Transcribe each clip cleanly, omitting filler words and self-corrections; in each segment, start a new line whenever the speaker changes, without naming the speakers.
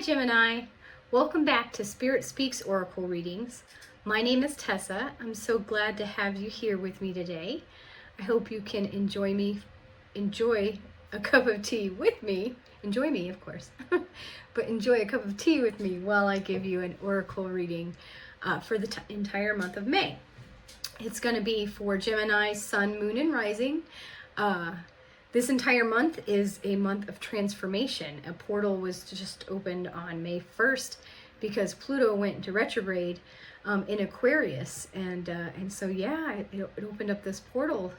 Gemini. Welcome back to Spirit Speaks Oracle Readings. My name is Tessa. I'm so glad to have you here with me today. I hope you can enjoy a cup of tea with me. Enjoy me, of course, but enjoy a cup of tea with me while I give you an oracle reading for the entire month of May. It's going to be for Gemini, Sun, Moon, and Rising. This entire month is a month of transformation. A portal was just opened on May 1st because Pluto went into retrograde in Aquarius. And so, yeah, it opened up this portal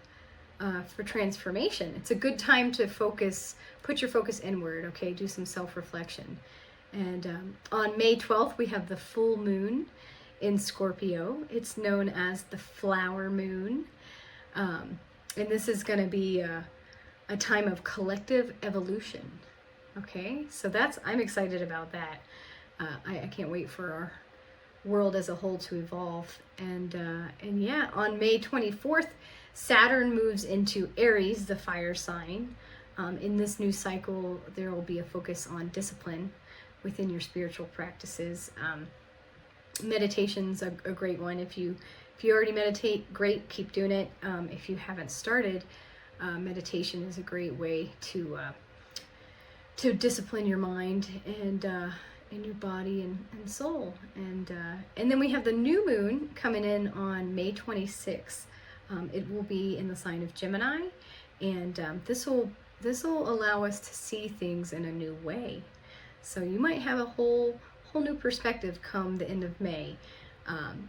for transformation. It's a good time to put your focus inward, okay? Do some self-reflection. And on May 12th, we have the full moon in Scorpio. It's known as the flower moon. And this is going to be a time of collective evolution. Okay, so I'm excited about that. I can't wait for our world as a whole to evolve. And yeah, on May 24th, Saturn moves into Aries, the fire sign. In this new cycle, there will be a focus on discipline within your spiritual practices. Meditation's a great one. If you already meditate, great, keep doing it. If you haven't started, meditation is a great way to discipline your mind and your body and soul. And then we have the new moon coming in on May 26th. It will be in the sign of Gemini, and this will allow us to see things in a new way. So you might have a whole new perspective come the end of May.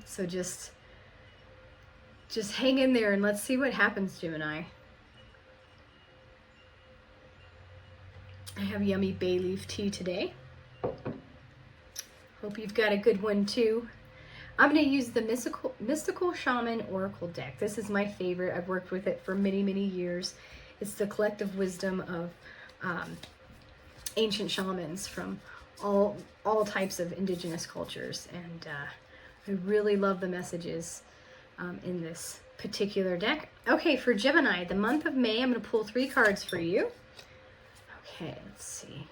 So just hang in there and let's see what happens, Gemini. I have yummy bay leaf tea today. Hope you've got a good one too. I'm going to use the Mystical Shaman Oracle deck. This is my favorite. I've worked with it for many, many years. It's the collective wisdom of ancient shamans from all types of indigenous cultures. And I really love the messages in this particular deck. Okay, for Gemini, the month of May, I'm going to pull 3 cards for you. Okay, let's see.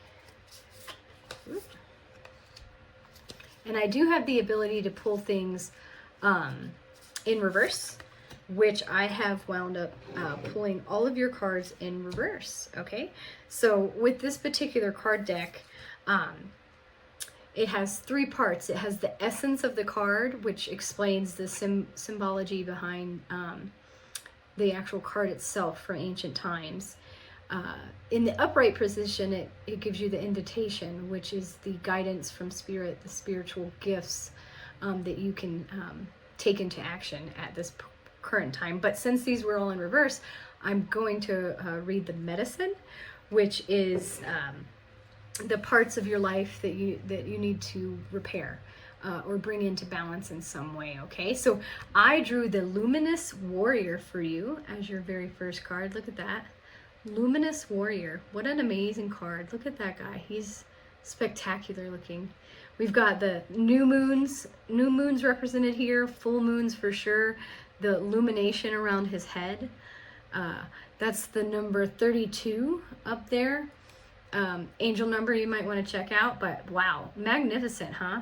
Ooh. And I do have the ability to pull things in reverse, which I have wound up pulling all of your cards in reverse, okay? So with this particular card deck, it has 3 parts. It has the essence of the card, which explains the symbology behind the actual card itself from ancient times. In the upright position, it gives you the invitation, which is the guidance from spirit, the spiritual gifts that you can take into action at this current time. But since these were all in reverse, I'm going to read the medicine, which is the parts of your life that you need to repair or bring into balance in some way. Okay, so I drew the Luminous Warrior for you as your very first card. Look at that. Luminous Warrior. What an amazing card. Look at that guy. He's spectacular looking. We've got the new moons represented here, full moons for sure, the illumination around his head. That's the number 32 up there. Angel number you might want to check out, but wow, magnificent, huh?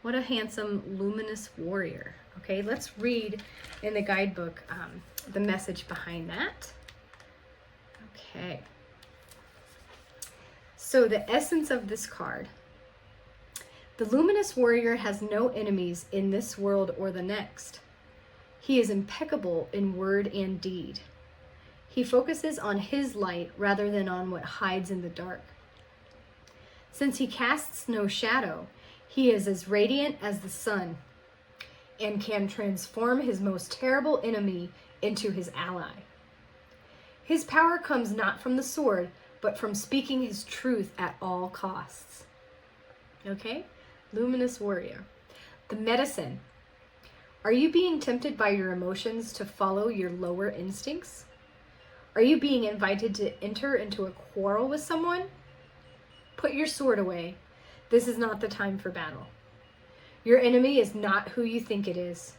What a handsome luminous warrior. Okay, let's read in the guidebook the message behind that. Okay, so the essence of this card. The Luminous Warrior has no enemies in this world or the next. He is impeccable in word and deed. He focuses on his light rather than on what hides in the dark. Since he casts no shadow, he is as radiant as the sun and can transform his most terrible enemy into his ally. His power comes not from the sword, but from speaking his truth at all costs. Okay? Luminous Warrior. The medicine. Are you being tempted by your emotions to follow your lower instincts? Are you being invited to enter into a quarrel with someone? Put your sword away. This is not the time for battle. Your enemy is not who you think it is.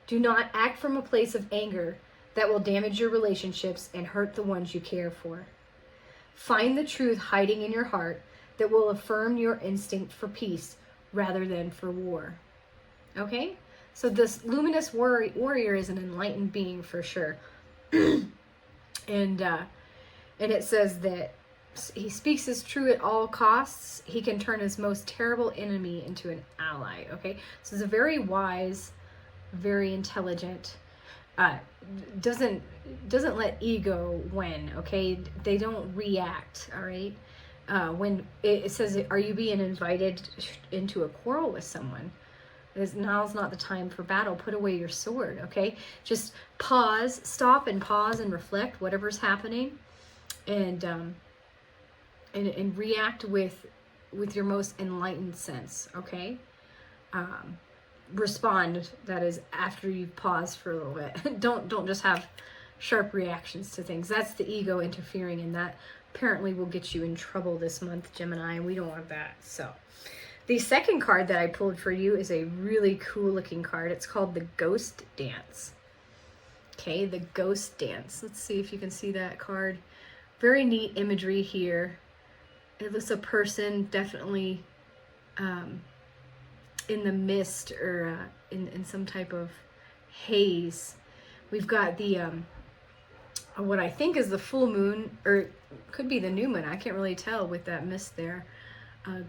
Do not act from a place of anger that will damage your relationships and hurt the ones you care for. Find the truth hiding in your heart that will affirm your instinct for peace rather than for war. Okay? So this luminous warrior is an enlightened being for sure. And it says that he speaks his truth at all costs. He can turn his most terrible enemy into an ally. Okay? So he's a very wise, very intelligent, doesn't let ego win. Okay? They don't react. All right? When it says, are you being invited into a quarrel with someone? Now's not the time for battle. Put away your sword, okay? Just pause, stop and pause and reflect whatever's happening, and react with your most enlightened sense, okay? Respond, that is, after you've paused for a little bit. Don't just have sharp reactions to things. That's the ego interfering, and that apparently will get you in trouble this month, Gemini, and we don't want that. So the second card that I pulled for you is a really cool looking card. It's called the Ghost Dance. Okay, the Ghost Dance. Let's see if you can see that card. Very neat imagery here. It looks a person definitely in the mist, or in some type of haze. We've got the what I think is the full moon, or could be the new moon. I can't really tell with that mist there.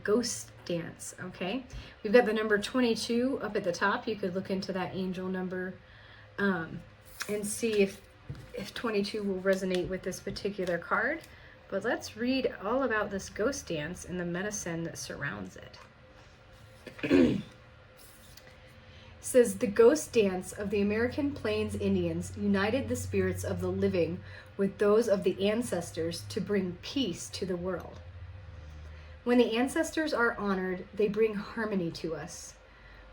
Ghost Dance, okay? We've got the number 22 up at the top. You could look into that angel number and see if 22 will resonate with this particular card. But let's read all about this ghost dance and the medicine that surrounds it. It says, the ghost dance of the American Plains Indians united the spirits of the living with those of the ancestors to bring peace to the world. When the ancestors are honored, they bring harmony to us.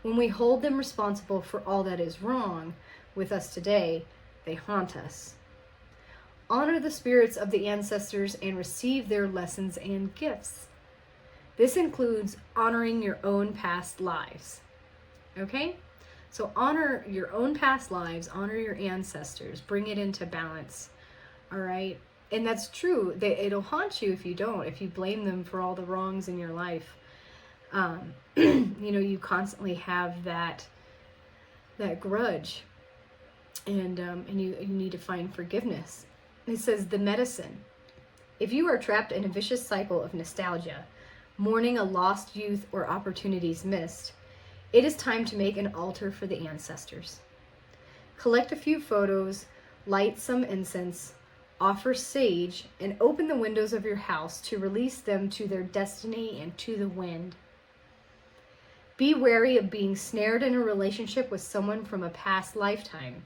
When we hold them responsible for all that is wrong with us today, they haunt us. Honor the spirits of the ancestors and receive their lessons and gifts. This includes honoring your own past lives. Okay? So honor your own past lives, honor your ancestors, bring it into balance. All right? And that's true. It'll haunt you if you don't, if you blame them for all the wrongs in your life. You constantly have that grudge, and you need to find forgiveness. It says, the medicine. If you are trapped in a vicious cycle of nostalgia, mourning a lost youth or opportunities missed, it is time to make an altar for the ancestors. Collect a few photos, light some incense, offer sage, and open the windows of your house to release them to their destiny and to the wind. Be wary of being snared in a relationship with someone from a past lifetime,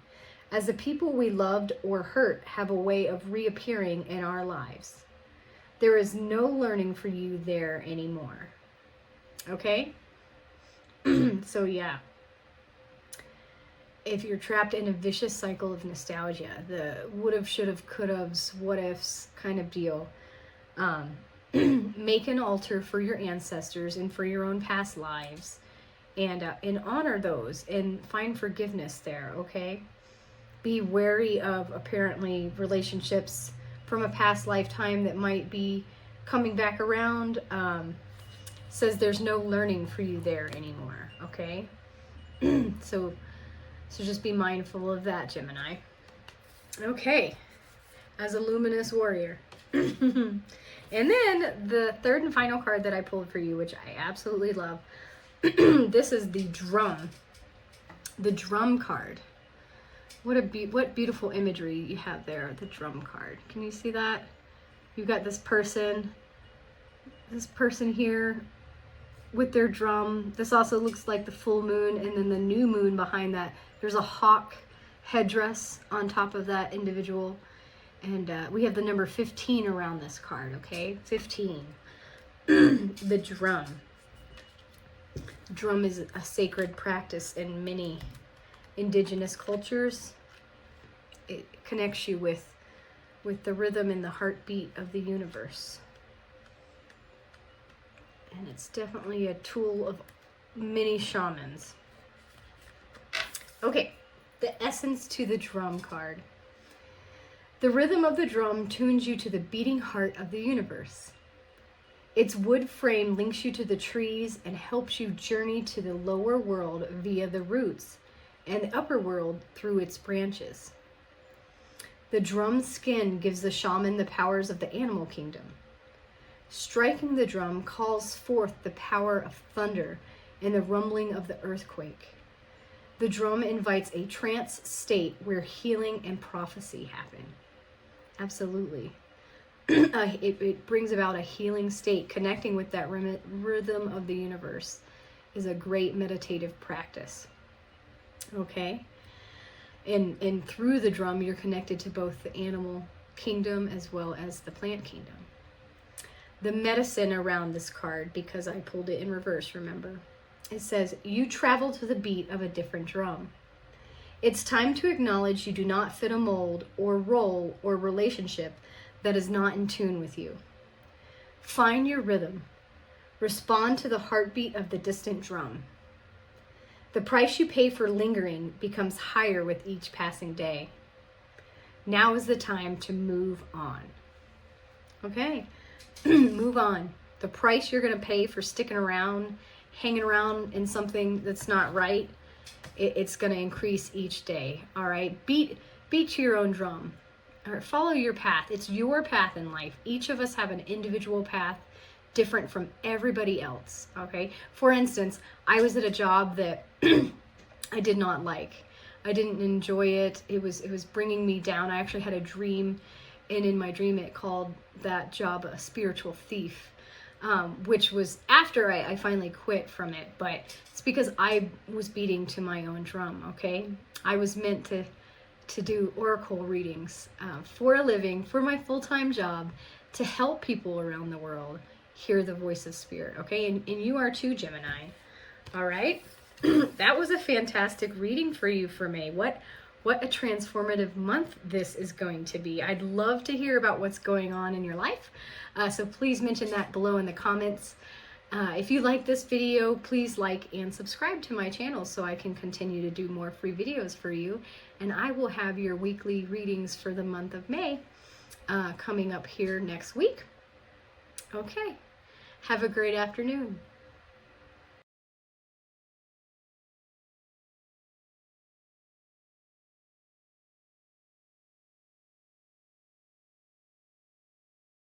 as the people we loved or hurt have a way of reappearing in our lives. There is no learning for you there anymore. Okay? So yeah. If you're trapped in a vicious cycle of nostalgia, the would've, should've, could've's, what ifs kind of deal, make an altar for your ancestors and for your own past lives, and honor those and find forgiveness there, okay? Be wary of apparently relationships from a past lifetime that might be coming back around. Says there's no learning for you there anymore, okay? So just be mindful of that, Gemini. Okay, as a luminous warrior. And then the third and final card that I pulled for you, which I absolutely love. This is the drum. The drum card. What beautiful imagery you have there, the drum card. Can you see that? You've got this person here with their drum. This also looks like the full moon, and then the new moon behind that. There's a hawk headdress on top of that individual. And we have the number 15 around this card, okay? 15. The drum. Drum is a sacred practice in many indigenous cultures. It connects you with the rhythm and the heartbeat of the universe. And it's definitely a tool of many shamans. Okay, the essence to the drum card. The rhythm of the drum tunes you to the beating heart of the universe. Its wood frame links you to the trees and helps you journey to the lower world via the roots and the upper world through its branches. The drum's skin gives the shaman the powers of the animal kingdom. Striking the drum calls forth the power of thunder and the rumbling of the earthquake. The drum invites a trance state where healing and prophecy happen. Absolutely. It brings about a healing state. Connecting with that rhythm of the universe is a great meditative practice. Okay? And through the drum, you're connected to both the animal kingdom as well as the plant kingdom. The medicine around this card, because I pulled it in reverse, remember? It says, you travel to the beat of a different drum. It's time to acknowledge you do not fit a mold or role or relationship that is not in tune with you. Find your rhythm. Respond to the heartbeat of the distant drum. The price you pay for lingering becomes higher with each passing day. Now is the time to move on. Okay, move on. The price you're going to pay for sticking around, hanging around in something that's not right, it's going to increase each day. All right, beat to your own drum. All right, follow your path. It's your path in life. Each of us have an individual path, different from everybody else. Okay, for instance, I was at a job that I did not like. I didn't enjoy it. It was bringing me down. I actually had a dream, and in my dream it called that job a spiritual thief, which was after I finally quit from it. But it's because I was beating to my own drum. Okay, I was meant to do oracle readings for a living, for my full-time job, to help people around the world hear the voice of spirit. Okay, and you are too, Gemini. All right. That was a fantastic reading for you for May. What a transformative month this is going to be. I'd love to hear about what's going on in your life. So please mention that below in the comments. If you like this video, please like and subscribe to my channel so I can continue to do more free videos for you. And I will have your weekly readings for the month of May coming up here next week. Okay. Have a great afternoon.